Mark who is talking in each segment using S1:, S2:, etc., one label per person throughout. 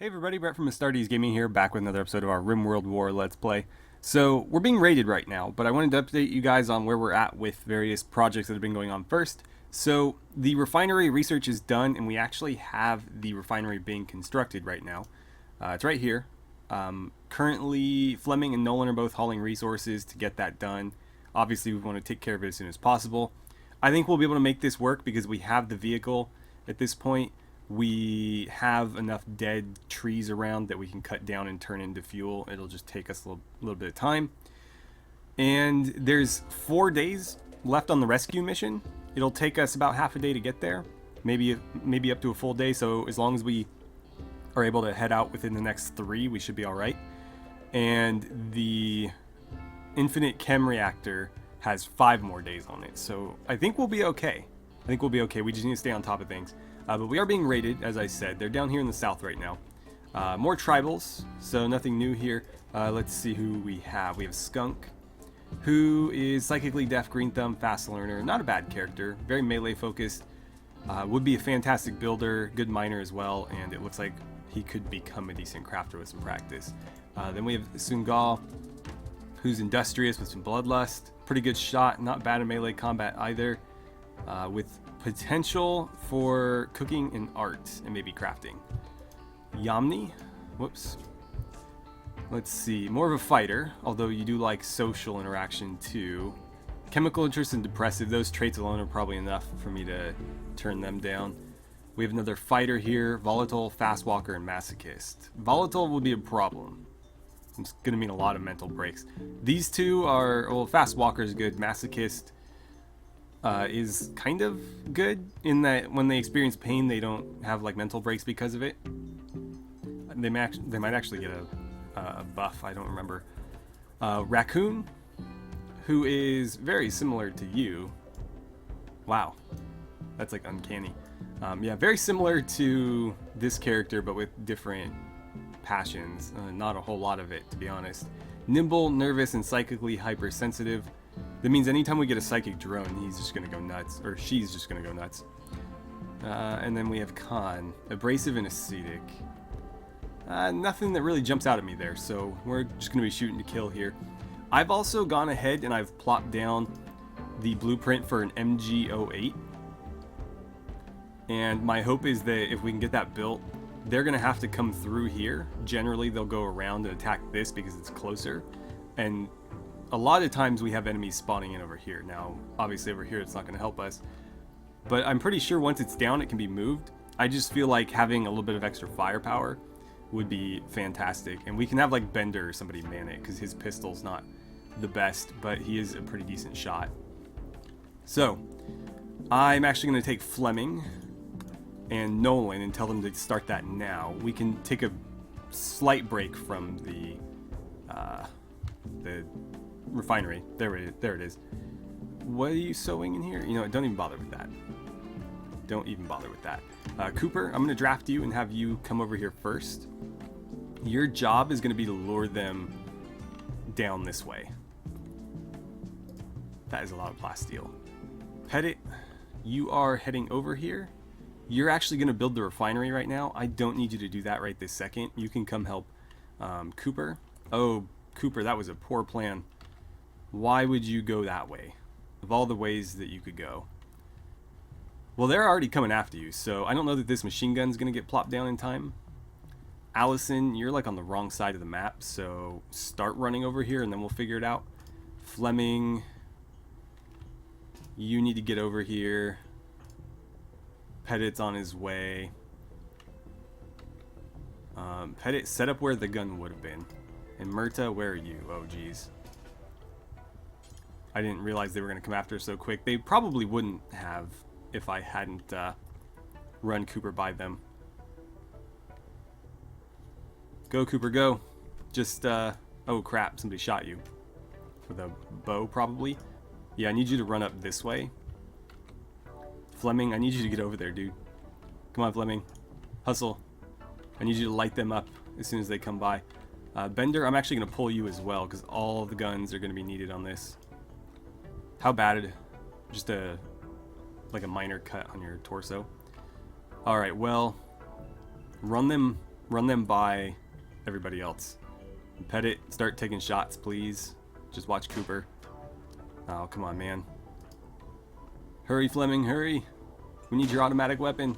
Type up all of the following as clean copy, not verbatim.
S1: Hey everybody, Brett from AstartesGaming here, back with another episode of our RimWorld War Let's Play. So, we're being raided right now, but I wanted to update you guys on where we're at with various projects that have been going on first. So, the refinery research is done, and we actually have the refinery being constructed right now. It's right here. Currently, Fleming and Nolan are both hauling resources to get that done. Obviously, we want to take care of it as soon as possible. I think we'll be able to make this work because we have the vehicle at this point. We have enough dead trees around that we can cut down and turn into fuel. It'll just take us a little bit of time. And there's 4 days left on the rescue mission. It'll take us about half a day to get there, maybe up to a full day. So as long as we are able to head out within the next 3, we should be all right. And the infinite chem reactor has 5 more days on it. So I think we'll be okay. We just need to stay on top of things. But we are being raided, as I said. They're down here in the south right now. More tribals, so nothing new here. Let's see who we have. We have Skunk, who is psychically deaf, green thumb, fast learner. Not a bad character. Very melee focused. Would be a fantastic builder, good miner as well, and it looks like he could become a decent crafter with some practice. Then we have Sungal, who's industrious with some bloodlust. Pretty good shot, not bad in melee combat either. With potential for cooking and art and maybe crafting. Yamni, let's see, more of a fighter, although you do like social interaction too. Chemical interest and depressive, those traits alone are probably enough for me to turn them down. We have another fighter here, volatile, fast walker, and masochist. Volatile will be a problem. It's going to mean a lot of mental breaks. These two are, well, fast walker is good, masochist is kind of good in that when they experience pain, they don't have like mental breaks because of it. They might actually get a buff. I don't remember. Raccoon, who is very similar to you. Wow, that's like uncanny. Yeah, very similar to this character, but with different passions. Not a whole lot of it, to be honest. Nimble, nervous, and psychically hypersensitive. That means anytime we get a psychic drone, he's just going to go nuts, or she's just going to go nuts. And then we have Khan, abrasive and acidic. Nothing that really jumps out at me there, so we're just going to be shooting to kill here. I've also gone ahead and I've plopped down the blueprint for an MG-08. And my hope is that if we can get that built, they're going to have to come through here. Generally, they'll go around and attack this because it's closer. And a lot of times we have enemies spawning in over here. Now, obviously over here it's not going to help us. But I'm pretty sure once it's down it can be moved. I just feel like having a little bit of extra firepower would be fantastic. And we can have like Bender or somebody man it, because his pistol's not the best, but he is a pretty decent shot. So, I'm actually going to take Fleming and Nolan and tell them to start that now. We can take a slight break from the refinery. There it is. What are you sewing in here? You know, don't even bother with that. Cooper, I'm going to draft you and have you come over here first. Your job is going to be to lure them down this way. That is a lot of plasteel. Petit, you are heading over here. You're actually going to build the refinery right now. I don't need you to do that right this second. You can come help Cooper. Oh, Cooper, that was a poor plan. Why would you go that way? Of all the ways that you could go. Well, they're already coming after you, so I don't know that this machine gun's going to get plopped down in time. Allison, you're like on the wrong side of the map, so start running over here and then we'll figure it out. Fleming, you need to get over here. Petit's on his way. Petit, set up where the gun would have been. And Murta, where are you? Oh, geez. I didn't realize they were going to come after us so quick. They probably wouldn't have if I hadn't run Cooper by them. Go, Cooper, go. Just, oh crap, somebody shot you. With a bow, probably. Yeah, I need you to run up this way. Fleming, I need you to get over there, dude. Come on, Fleming. Hustle. I need you to light them up as soon as they come by. Bender, I'm actually going to pull you as well, because all the guns are going to be needed on this. How bad? Just like a minor cut on your torso. Alright, well, run them run them by everybody else. Petit, start taking shots, please. Just watch Cooper. Oh, come on, man. Hurry, Fleming, hurry. We need your automatic weapon.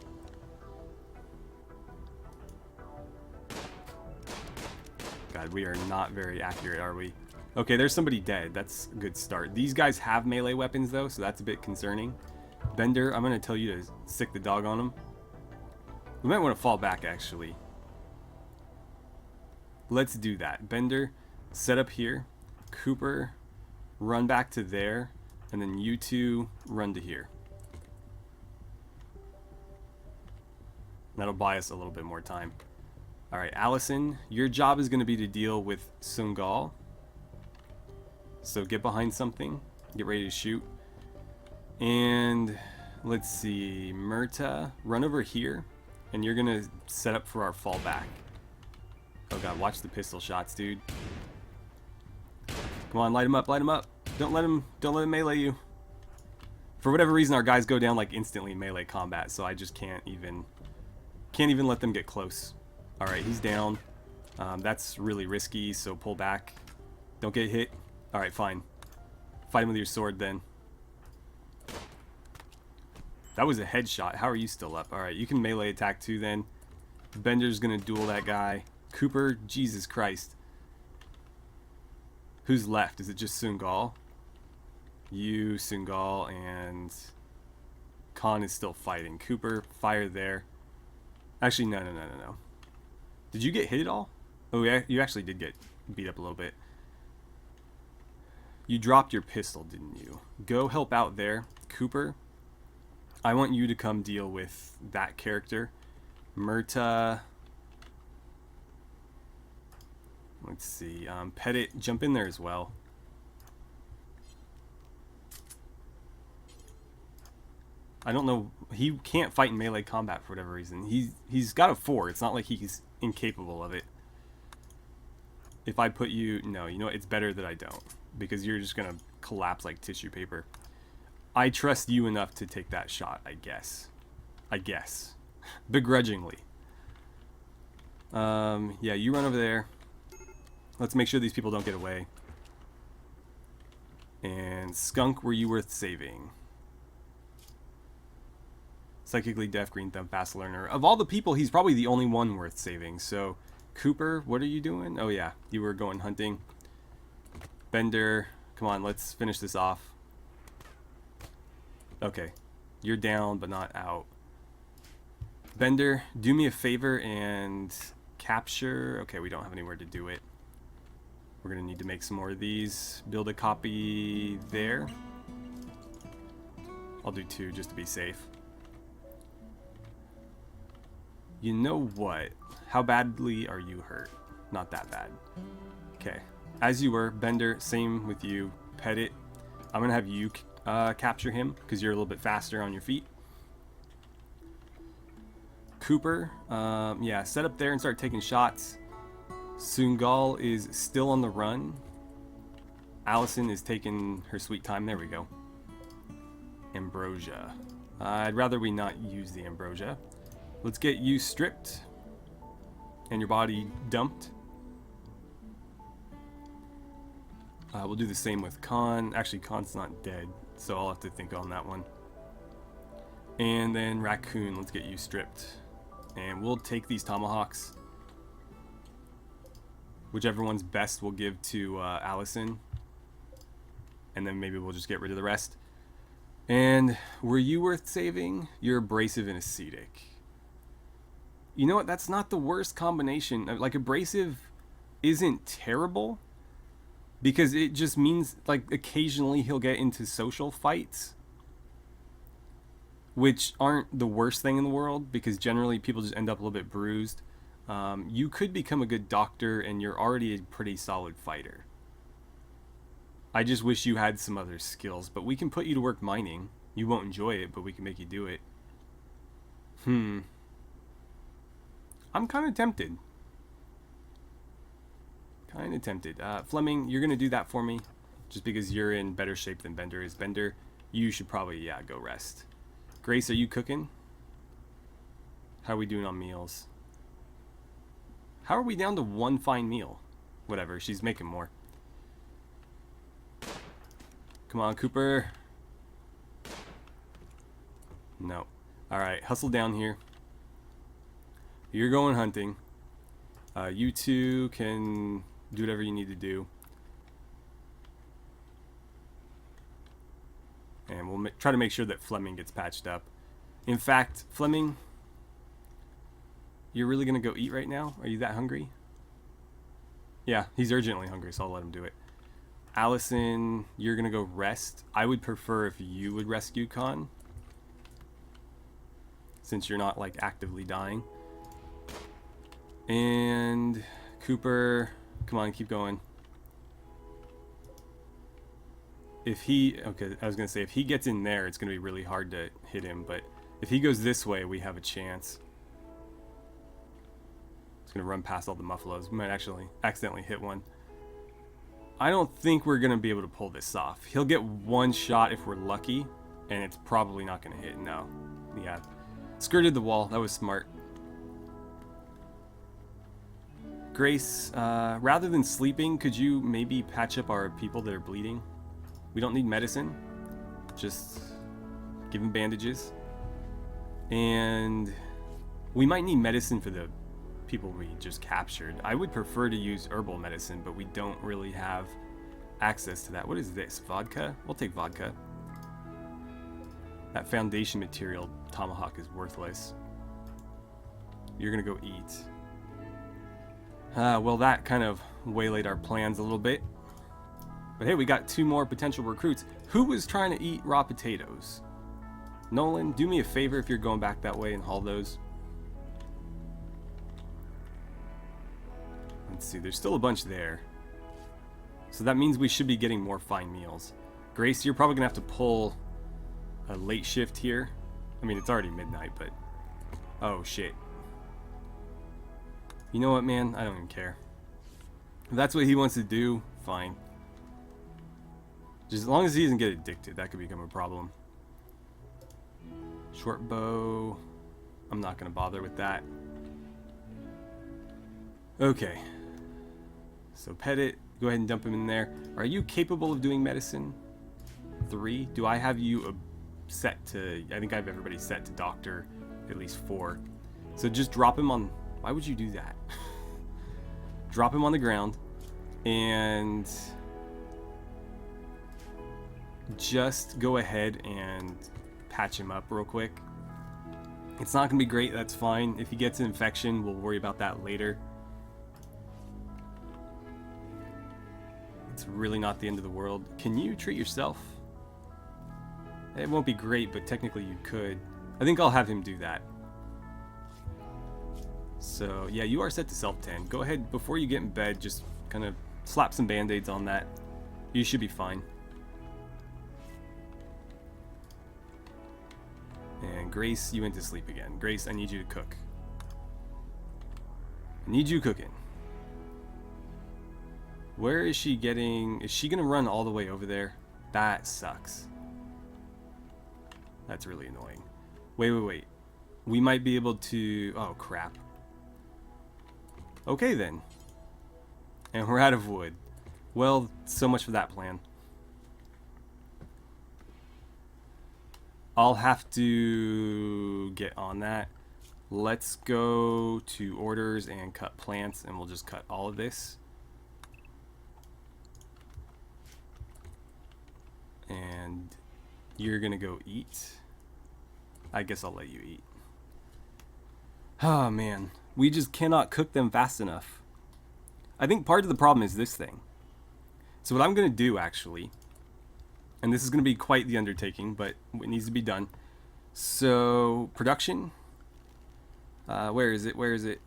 S1: God, we are not very accurate, are we? Okay, there's somebody dead. That's a good start. These guys have melee weapons, though, so that's a bit concerning. Bender, I'm going to tell you to stick the dog on them. We might want to fall back, actually. Let's do that. Bender, set up here. Cooper, run back to there. And then you two run to here. That'll buy us a little bit more time. Alright, Allison, your job is going to be to deal with Sungal. So get behind something. Get ready to shoot. And let's see. Murta, run over here. And you're going to set up for our fallback. Oh god, watch the pistol shots, dude. Come on, light him up, light him up. Don't let him melee you. For whatever reason, our guys go down like instantly in melee combat, so I just can't even let them get close. All right, he's down. That's really risky, so pull back. Don't get hit. All right, fine. Fight him with your sword then. That was a headshot. How are you still up? All right, you can melee attack too then. Bender's gonna duel that guy. Cooper, Jesus Christ. Who's left? Is it just Sungal? You, Sungal, and Khan is still fighting. Cooper, fire there. Actually, no. Did you get hit at all? Oh, yeah, you actually did get beat up a little bit. You dropped your pistol, didn't you? Go help out there. Cooper, I want you to come deal with that character. Murta. Let's see. Petit, jump in there as well. I don't know. He can't fight in melee combat for whatever reason. He's got a 4. It's not like he's incapable of it. If I put you... No, you know what? It's better that I don't. Because you're just going to collapse like tissue paper. I trust you enough to take that shot, I guess. Begrudgingly. Yeah, you run over there. Let's make sure these people don't get away. And Skunk, were you worth saving? Psychically deaf, green thumb, fast learner. Of all the people, he's probably the only one worth saving. So, Cooper, what are you doing? Oh yeah, you were going hunting. Bender, come on, let's finish this off. Okay, you're down but not out. Bender, do me a favor and capture. Okay, we don't have anywhere to do it. We're gonna need to make some more of these. Build a copy there. I'll do 2 just to be safe. You know what? How badly are you hurt? Not that bad. Okay. As you were, Bender, same with you. Petit, I'm gonna have you capture him because you're a little bit faster on your feet. Cooper, yeah, set up there and start taking shots. Sungal is still on the run. Allison is taking her sweet time. There we go. Ambrosia. I'd rather we not use the ambrosia. Let's get you stripped and your body dumped. We'll do the same with Khan. Actually, Khan's not dead, so I'll have to think on that one. And then Raccoon, let's get you stripped. And we'll take these tomahawks. Whichever one's best we'll give to Allison. And then maybe we'll just get rid of the rest. And were you worth saving? You're abrasive and ascetic. You know what? That's not the worst combination. Like, abrasive isn't terrible. Because it just means, like, occasionally he'll get into social fights. Which aren't the worst thing in the world. Because generally people just end up a little bit bruised. You could become a good doctor and you're already a pretty solid fighter. I just wish you had some other skills. But we can put you to work mining. You won't enjoy it, but we can make you do it. I'm kind of tempted. Fleming, you're going to do that for me. Just because you're in better shape than Bender is. Bender, you should probably, yeah, go rest. Grace, are you cooking? How are we doing on meals? How are we down to one fine meal? Whatever, she's making more. Come on, Cooper. No. Alright, hustle down here. You're going hunting. You two can do whatever you need to do. And we'll try to make sure that Fleming gets patched up. In fact, Fleming, you're really going to go eat right now? Are you that hungry? Yeah, he's urgently hungry, so I'll let him do it. Allison, you're going to go rest. I would prefer if you would rescue Con, since you're not like actively dying. And Cooper, come on, keep going. If he, okay, I was going to say, if he gets in there, it's going to be really hard to hit him, but if he goes this way, we have a chance. It's going to run past all the muffaloes. We might actually accidentally hit one. I don't think we're going to be able to pull this off. He'll get one shot if we're lucky, and it's probably not going to hit. No. Yeah. Skirted the wall. That was smart. Grace, rather than sleeping, could you maybe patch up our people that are bleeding? We don't need medicine. Just give them bandages. And we might need medicine for the people we just captured. I would prefer to use herbal medicine, but we don't really have access to that. What is this? Vodka? We'll take vodka. That foundation material tomahawk is worthless. You're gonna go eat. Well, that kind of waylaid our plans a little bit. But hey, we got 2 more potential recruits. Who was trying to eat raw potatoes? Nolan, do me a favor if you're going back that way and haul those. Let's see, there's still a bunch there. So that means we should be getting more fine meals. Grace, you're probably going to have to pull a late shift here. I mean, it's already midnight, but... Oh, shit. You know what, man? I don't even care. If that's what he wants to do, fine. Just as long as he doesn't get addicted, that could become a problem. Short bow. I'm not going to bother with that. Okay. So pet it. Go ahead and dump him in there. Are you capable of doing medicine? 3. Do I have you set to... I think I have everybody set to doctor at least 4. So just drop him on... Why would you do that? Drop him on the ground. And... just go ahead and patch him up real quick. It's not going to be great, that's fine. If he gets an infection, we'll worry about that later. It's really not the end of the world. Can you treat yourself? It won't be great, but technically you could. I think I'll have him do that. So, yeah, you are set to self-tend. Go ahead, before you get in bed, just kind of slap some band-aids on that. You should be fine. And Grace, you went to sleep again. Grace, I need you to cook. I need you cooking. Where is she getting... Is she going to run all the way over there? That sucks. That's really annoying. Wait. We might be able to... Oh, crap. Okay, then. And we're out of wood. Well, so much for that plan. I'll have to get on that. Let's go to orders and cut plants, and we'll just cut all of this. And you're gonna go eat. I guess I'll let you eat. Oh man, we just cannot cook them fast enough. I think part of the problem is this thing. So what I'm gonna do actually, and this is gonna be quite the undertaking, but it needs to be done. So production, where is it?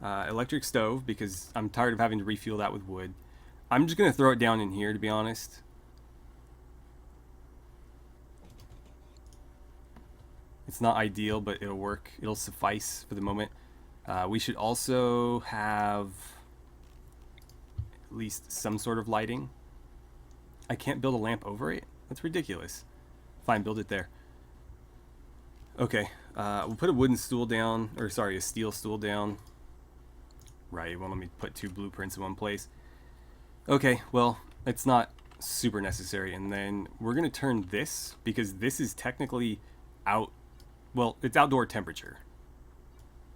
S1: Electric stove, because I'm tired of having to refuel that with wood. I'm just gonna throw it down in here, to be honest. It's not ideal, but it'll work. It'll suffice for the moment. We should also have at least some sort of lighting. I can't build a lamp over it? That's ridiculous. Fine, build it there. Okay, we'll put a wooden stool down, or sorry, a steel stool down. Right, it won't let me put 2 blueprints in one place. Okay, well, it's not super necessary. And then we're going to turn this, because this is technically it's outdoor temperature.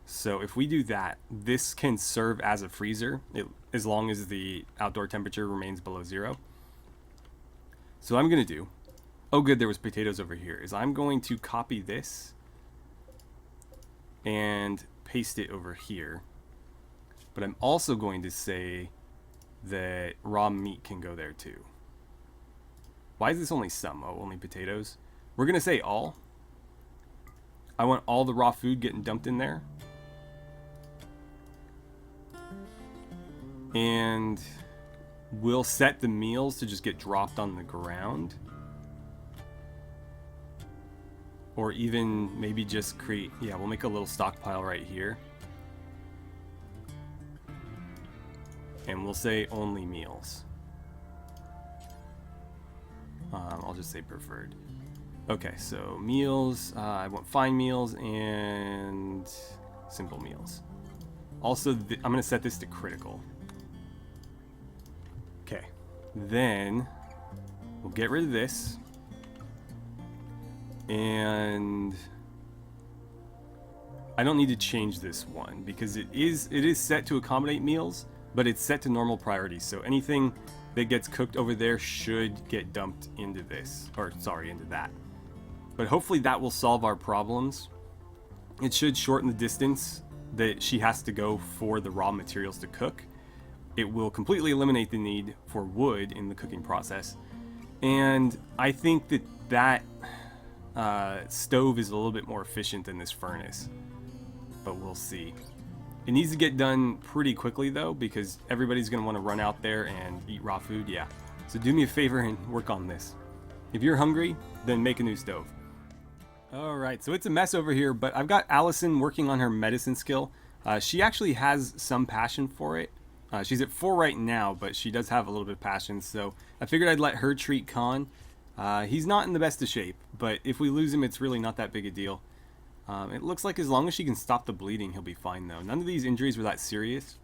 S1: So if we do that, this can serve as a freezer as long as the outdoor temperature remains below 0. So what I'm going to do, oh good, there was potatoes over here, is I'm going to copy this and paste it over here. But I'm also going to say that raw meat can go there too. Why is this only some? Oh, only potatoes? We're going to say all. I want all the raw food getting dumped in there. And we'll set the meals to just get dropped on the ground. Or even maybe just create, yeah, we'll make a little stockpile right here. And we'll say only meals. I'll just say preferred. Okay, so meals, I want fine meals and simple meals. Also, I'm going to set this to critical. Okay, then we'll get rid of this. And I don't need to change this one because it is set to accommodate meals, but it's set to normal priority. So anything that gets cooked over there should get dumped into this, or sorry, into that. But hopefully that will solve our problems. It should shorten the distance that she has to go for the raw materials to cook. It will completely eliminate the need for wood in the cooking process. And I think that stove is a little bit more efficient than this furnace. But we'll see. It needs to get done pretty quickly though, because everybody's going to want to run out there and eat raw food, yeah. So do me a favor and work on this. If you're hungry, then make a new stove. Alright, so it's a mess over here, but I've got Allison working on her medicine skill. She actually has some passion for it. She's at 4 right now, but she does have a little bit of passion, so I figured I'd let her treat Khan. He's not in the best of shape, but if we lose him, it's really not that big a deal. It looks like as long as she can stop the bleeding, he'll be fine though. None of these injuries were that serious.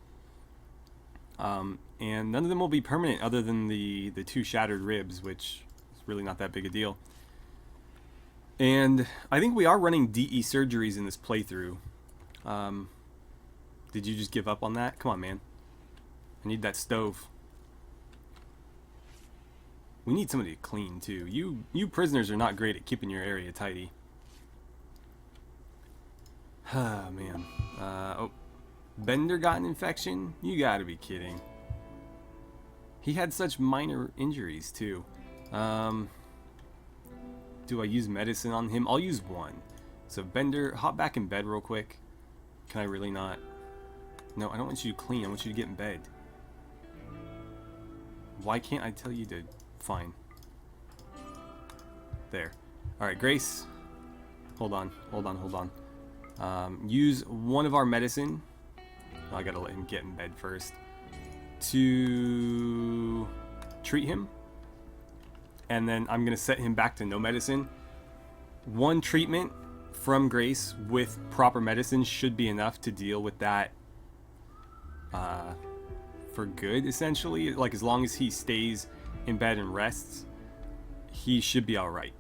S1: And none of them will be permanent other than the 2 shattered ribs, which is really not that big a deal. And I think we are running DE surgeries in this playthrough. Did you just give up on that? Come on, man. I need that stove. We need somebody to clean too. You prisoners are not great at keeping your area tidy. Ah, man. Oh. Bender got an infection? You gotta be kidding. He had such minor injuries, too. Do I use medicine on him? I'll use 1. So, Bender, hop back in bed real quick. Can I really not? No, I don't want you to clean. I want you to get in bed. Why can't I tell you to? Fine. There. Alright, Grace. Hold on. Use 1 of our medicine. Oh, I gotta let him get in bed first. To treat him. And then I'm gonna set him back to no medicine. 1 treatment from Grace with proper medicine should be enough to deal with that for good, essentially. Like, as long as he stays in bed and rests, he should be alright.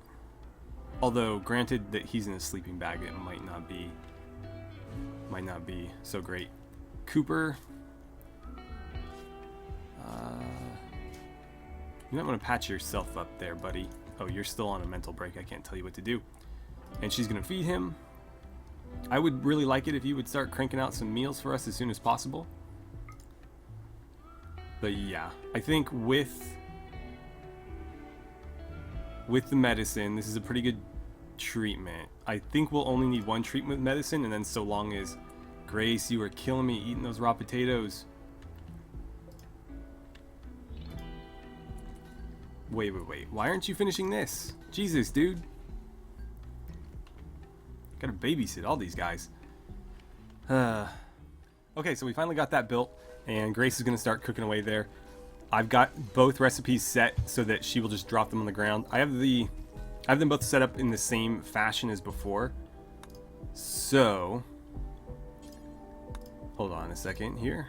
S1: Although, granted that he's in a sleeping bag, it might not be so great. Cooper, you might want to patch yourself up there, buddy. Oh, you're still on a mental break. I can't tell you what to do. And she's gonna feed him. I would really like it if you would start cranking out some meals for us as soon as possible. But yeah, I think with the medicine, this is a pretty good treatment. I think we'll only need 1 treatment with medicine, and then so long as Grace, you are killing me eating those raw potatoes. Wait. Why aren't you finishing this? Jesus, dude. Gotta babysit all these guys. Okay, so we finally got that built, and Grace is gonna start cooking away there. I've got both recipes set so that she will just drop them on the ground. I have them both set up in the same fashion as before. So Hold on a second here.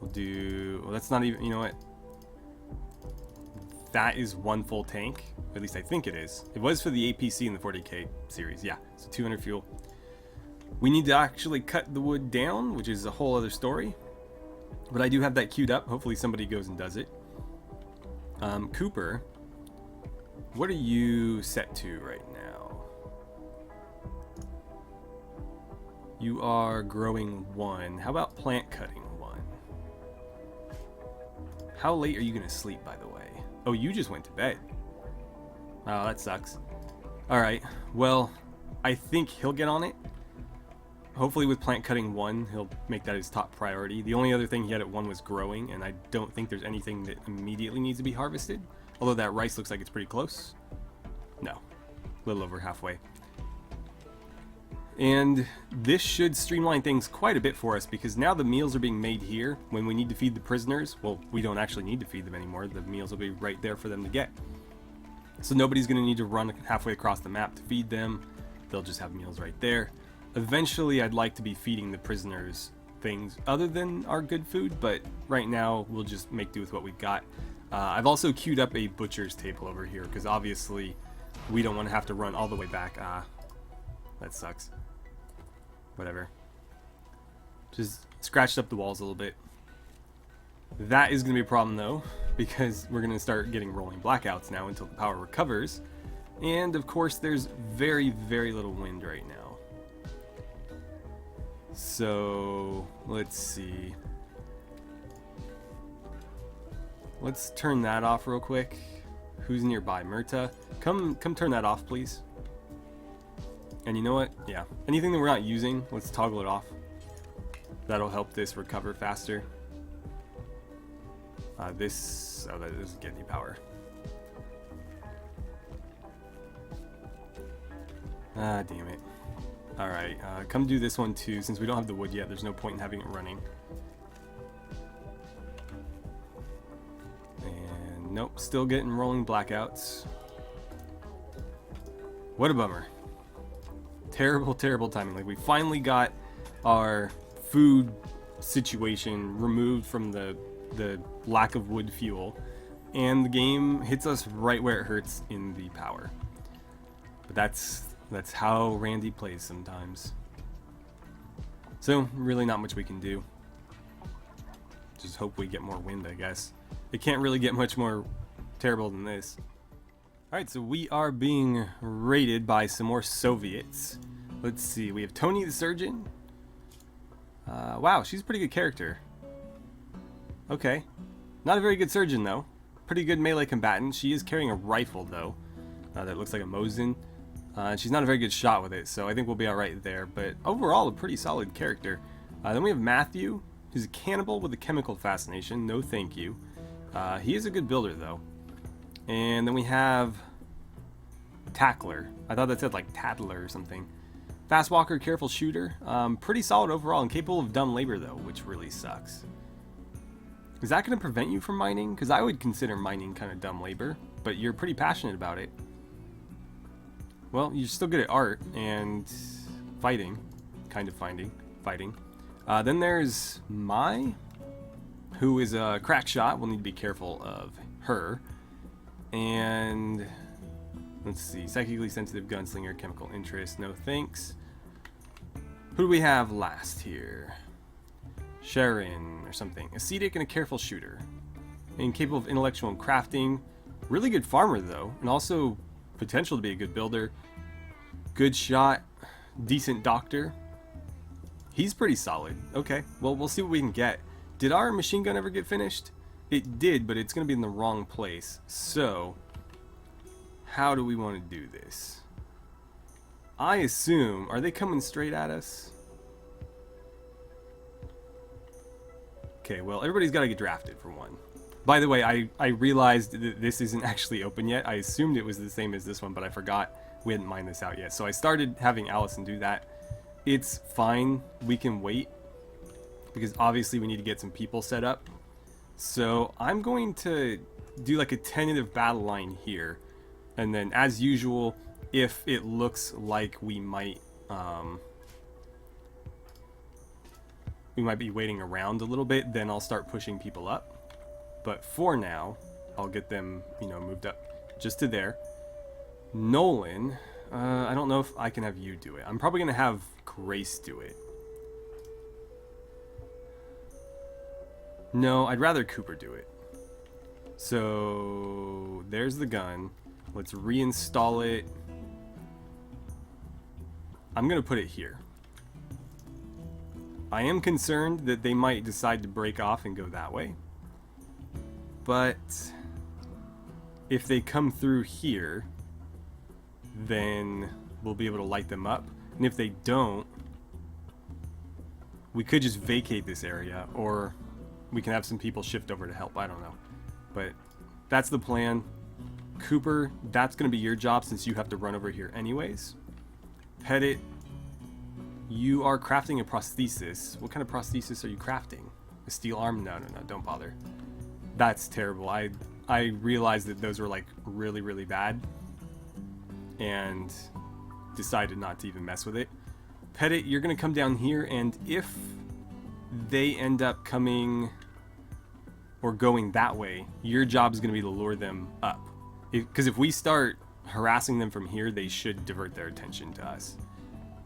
S1: We'll do, well, that's not even, you know what? That is one full tank. At least I think it is. It was for the APC in the 40K series. Yeah, so 200 fuel. We need to actually cut the wood down, which is a whole other story. But I do have that queued up. Hopefully somebody goes and does it. Cooper, what are you set to right now? You are growing 1. How about plant cutting 1? How late are you going to sleep, by the way? Oh, you just went to bed. Oh, that sucks. Alright, well, I think he'll get on it. Hopefully with plant cutting 1, he'll make that his top priority. The only other thing he had at 1 was growing, and I don't think there's anything that immediately needs to be harvested. Although that rice looks like it's pretty close. No, a little over halfway. And this should streamline things quite a bit for us, because now the meals are being made here. When we need to feed the prisoners, well, we don't actually need to feed them anymore. The meals will be right there for them to get. So nobody's going to need to run halfway across the map to feed them. They'll just have meals right there. Eventually, I'd like to be feeding the prisoners things other than our good food, but right now we'll just make do with what we've got. I've also queued up a butcher's table over here, because obviously we don't want to have to run all the way back. That sucks. Whatever. Just scratched up the walls a little bit. That is going to be a problem though, because we're going to start getting rolling blackouts now until the power recovers. And of course there's very, very little wind right now. So let's see. Let's turn that off real quick. Who's nearby? Myrta? Come turn that off, please. And you know what? Yeah. Anything that we're not using, let's toggle it off. That'll help this recover faster. That doesn't get any power. Ah, damn it. Alright, come do this one too. Since we don't have the wood yet, there's no point in having it running. And nope, still getting rolling blackouts. What a bummer. Terrible, terrible timing. Like, we finally got our food situation removed from the lack of wood fuel, and the game hits us right where it hurts in the power. But that's how Randy plays sometimes. So really not much we can do. Just hope we get more wind, I guess. It can't really get much more terrible than this. Alright, so we are being raided by some more Soviets. Let's see, we have Tony the Surgeon. Wow, she's a pretty good character. Okay. Not a very good surgeon, though. Pretty good melee combatant. She is carrying a rifle, though. That looks like a Mosin. She's not a very good shot with it, so I think we'll be alright there. But overall, a pretty solid character. Then we have Matthew, who's a cannibal with a chemical fascination. No thank you. He is a good builder, though. And then we have Tackler. I thought that said like Tattler or something. Fast walker, careful shooter. Pretty solid overall and capable of dumb labor, though, which really sucks. Is that going to prevent you from mining? Because I would consider mining kind of dumb labor, but you're pretty passionate about it. Well, you're still good at art and fighting. Kind of fighting. Then there's Mai, who is a crack shot. We'll need to be careful of her. And let's see. Psychically sensitive gunslinger, chemical interest. No thanks. Who do we have last here? Sharon or something. Ascetic and a careful shooter. And capable of intellectual and crafting. Really good farmer, though. And also potential to be a good builder. Good shot. Decent doctor. He's pretty solid. Okay, well, we'll see what we can get. Did our machine gun ever get finished? It did, but it's going to be in the wrong place. So, how do we want to do this? I assume, are they coming straight at us? Okay, well, everybody's got to get drafted for one. By the way, I realized that this isn't actually open yet. I assumed it was the same as this one, but I forgot we hadn't mined this out yet. So I started having Allison do that. It's fine. We can wait. Because obviously we need to get some people set up. So I'm going to do like a tentative battle line here. And then as usual, if it looks like we might we might be waiting around a little bit, then I'll start pushing people up. But for now, I'll get them, you know, moved up just to there. Nolan, I don't know if I can have you do it. I'm probably going to have Grace do it. No, I'd rather Cooper do it. So, there's the gun. Let's reinstall it. I'm going to put it here. I am concerned that they might decide to break off and go that way. But if they come through here, then we'll be able to light them up. And if they don't, we could just vacate this area, or we can have some people shift over to help. I don't know. But that's the plan. Cooper, that's going to be your job since you have to run over here anyways. Petit, you are crafting a prosthesis. What kind of prosthesis are you crafting? A steel arm? No, don't bother. That's terrible. I realized that those were like really, really bad and decided not to even mess with it. Petit, you're going to come down here, and if they end up coming or going that way, your job is going to be to lure them up. Because if we start harassing them from here, they should divert their attention to us.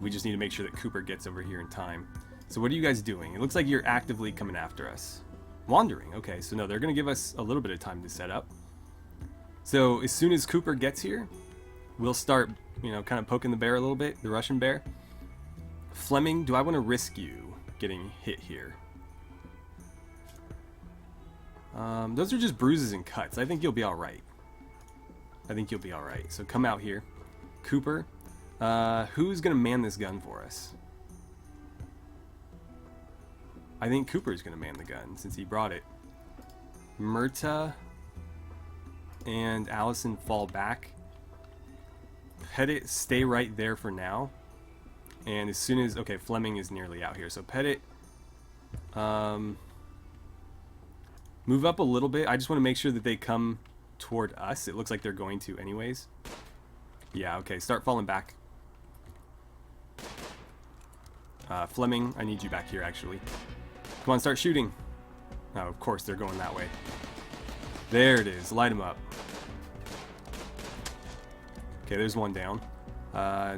S1: We just need to make sure that Cooper gets over here in time. So what are you guys doing? It looks like you're actively coming after us. Wandering. Okay, so no, they're going to give us a little bit of time to set up. So as soon as Cooper gets here, we'll start, you know, kind of poking the bear a little bit, the Russian bear. Fleming, do I want to risk you getting hit here? Those are just bruises and cuts. I think you'll be alright. So come out here. Cooper, who's going to man this gun for us? I think Cooper's going to man the gun since he brought it. Myrta and Allison fall back. Petit, stay right there for now. And as soon as... Okay, Fleming is nearly out here. So Petit, move up a little bit. I just want to make sure that they come toward us. It looks like they're going to anyways. Yeah, okay. Start falling back. Fleming, I need you back here, actually. Come on, start shooting. Oh, of course, they're going that way. There it is. Light them up. Okay, there's one down.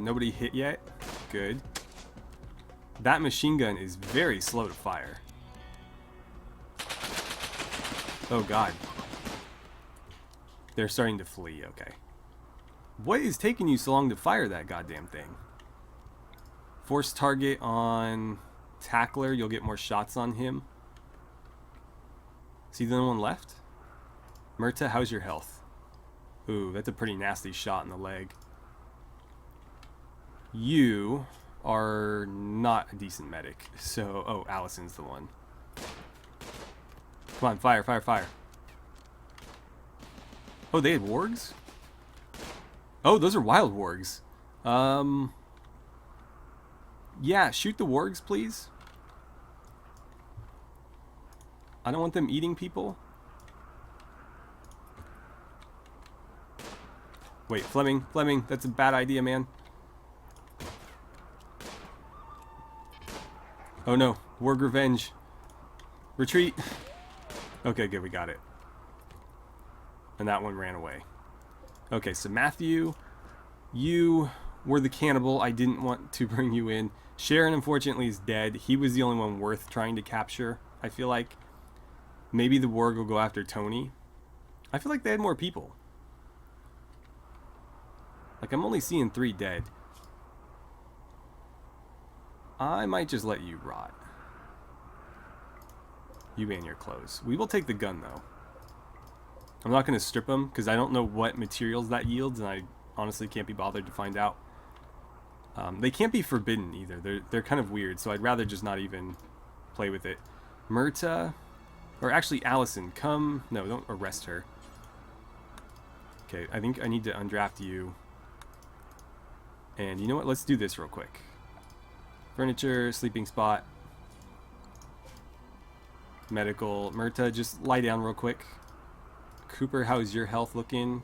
S1: Nobody hit yet. Good. That machine gun is very slow to fire. Oh, God. They're starting to flee. Okay. What is taking you so long to fire that goddamn thing? Force target on Tackler. You'll get more shots on him. Is he the only one left? Myrta, how's your health? Ooh, that's a pretty nasty shot in the leg. You are not a decent medic. So, oh, Allison's the one. Come on, fire, fire, fire. Oh, they had wargs? Oh, those are wild wargs. Yeah, shoot the wargs, please. I don't want them eating people. Wait, Fleming, that's a bad idea, man. Oh no, warg revenge. Retreat. Okay, good, we got it. And that one ran away. Okay, so Matthew, you were the cannibal. I didn't want to bring you in. Sharon, unfortunately, is dead. He was the only one worth trying to capture, I feel like. Maybe the warg will go after Tony. I feel like they had more people. Like, I'm only seeing 3 dead. I might just let you rot. You and your clothes. We will take the gun, though. I'm not going to strip them, because I don't know what materials that yields, and I honestly can't be bothered to find out. They can't be forbidden, either. They're kind of weird, so I'd rather just not even play with it. Myrta, or actually Allison, come... No, don't arrest her. Okay, I think I need to undraft you. And you know what? Let's do this real quick. Furniture, sleeping spot. Medical. Myrta, just lie down real quick. Cooper, how's your health looking?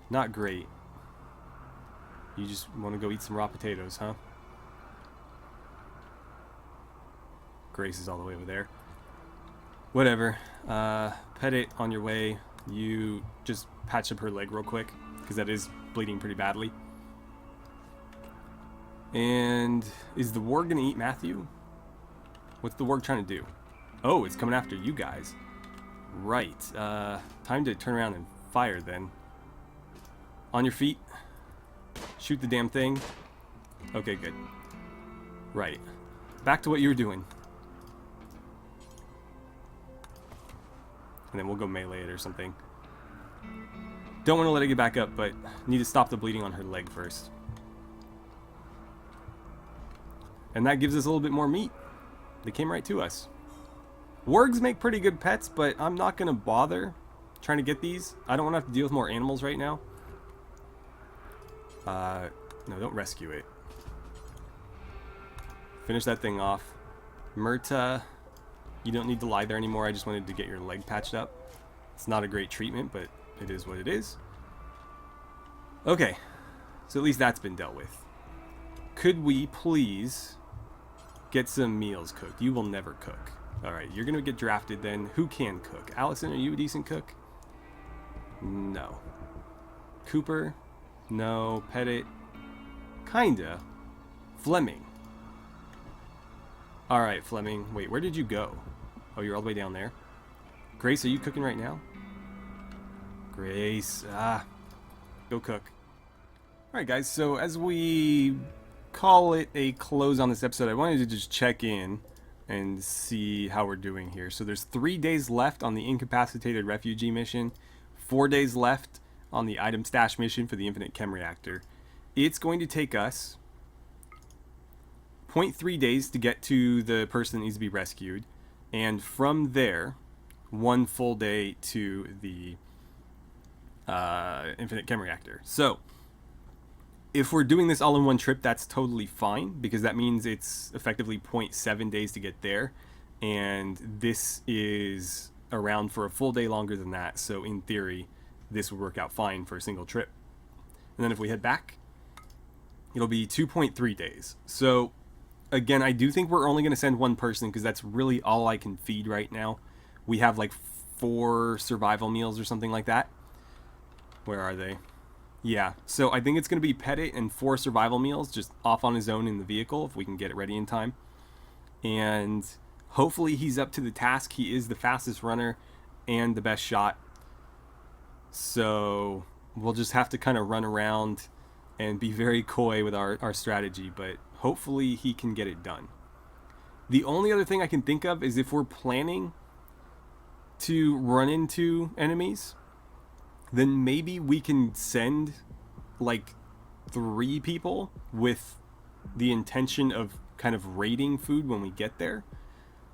S1: Not great. You just want to go eat some raw potatoes, huh? Grace is all the way over there. Whatever. Pet it on your way. You just patch up her leg real quick, because that is bleeding pretty badly. And is the warg gonna eat Matthew? What's the warg trying to do? Oh, it's coming after you guys. Right. Time to turn around and fire then. On your feet. Shoot the damn thing. Okay, good. Right. Back to what you were doing. And then we'll go melee it or something. Don't want to let it get back up, but need to stop the bleeding on her leg first. And that gives us a little bit more meat. They came right to us. Wargs make pretty good pets, but I'm not going to bother trying to get these. I don't want to have to deal with more animals right now. No, don't rescue it. Finish that thing off. Myrta, you don't need to lie there anymore. I just wanted to get your leg patched up. It's not a great treatment, but it is what it is. Okay, so at least that's been dealt with. Could we please get some meals cooked? You will never cook. Alright, you're going to get drafted then. Who can cook? Allison, are you a decent cook? No. Cooper? No. Pettit? Kinda. Fleming. Alright, Fleming. Wait, where did you go? Oh, you're all the way down there. Grace, are you cooking right now? Grace. Go cook. Alright, guys, so as we call it a close on this episode, I wanted to just check in and see how we're doing here. So there's 3 days left on the incapacitated refugee mission, 4 days left on the item stash mission for the infinite chem reactor. It's going to take us 0.3 days to get to the person that needs to be rescued, and from there 1 full day to the infinite chem reactor. So if we're doing this all in one trip, that's totally fine, because that means it's effectively 0.7 days to get there, and this is around for a full day longer than that, so in theory this would work out fine for a single trip. And then if we head back, it'll be 2.3 days. So again, I do think we're only going to send one person, because that's really all I can feed right now. We have like 4 survival meals or something like that. Where are they? Yeah, so I think it's going to be Pettit and 4 survival meals just off on his own in the vehicle, if we can get it ready in time. And hopefully he's up to the task. He is the fastest runner and the best shot. So we'll just have to kind of run around and be very coy with our strategy, but hopefully he can get it done. The only other thing I can think of is if we're planning to run into enemies, then maybe we can send like 3 people with the intention of kind of raiding food when we get there,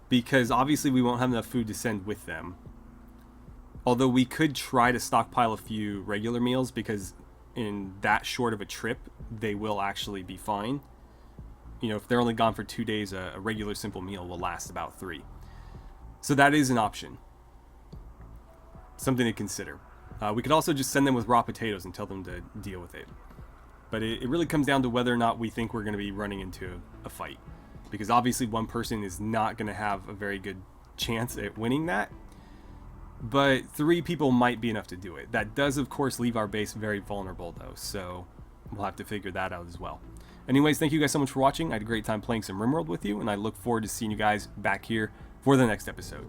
S1: because obviously we won't have enough food to send with them. Although we could try to stockpile a few regular meals, because in that short of a trip they will actually be fine. You know, if they're only gone for 2 days, a regular simple meal will last about 3. So that is an option. Something to consider. We could also just send them with raw potatoes and tell them to deal with it. But it really comes down to whether or not we think we're going to be running into a fight. Because obviously one person is not going to have a very good chance at winning that. But 3 people might be enough to do it. That does, of course, leave our base very vulnerable, though. So we'll have to figure that out as well. Anyways, thank you guys so much for watching. I had a great time playing some RimWorld with you, and I look forward to seeing you guys back here for the next episode.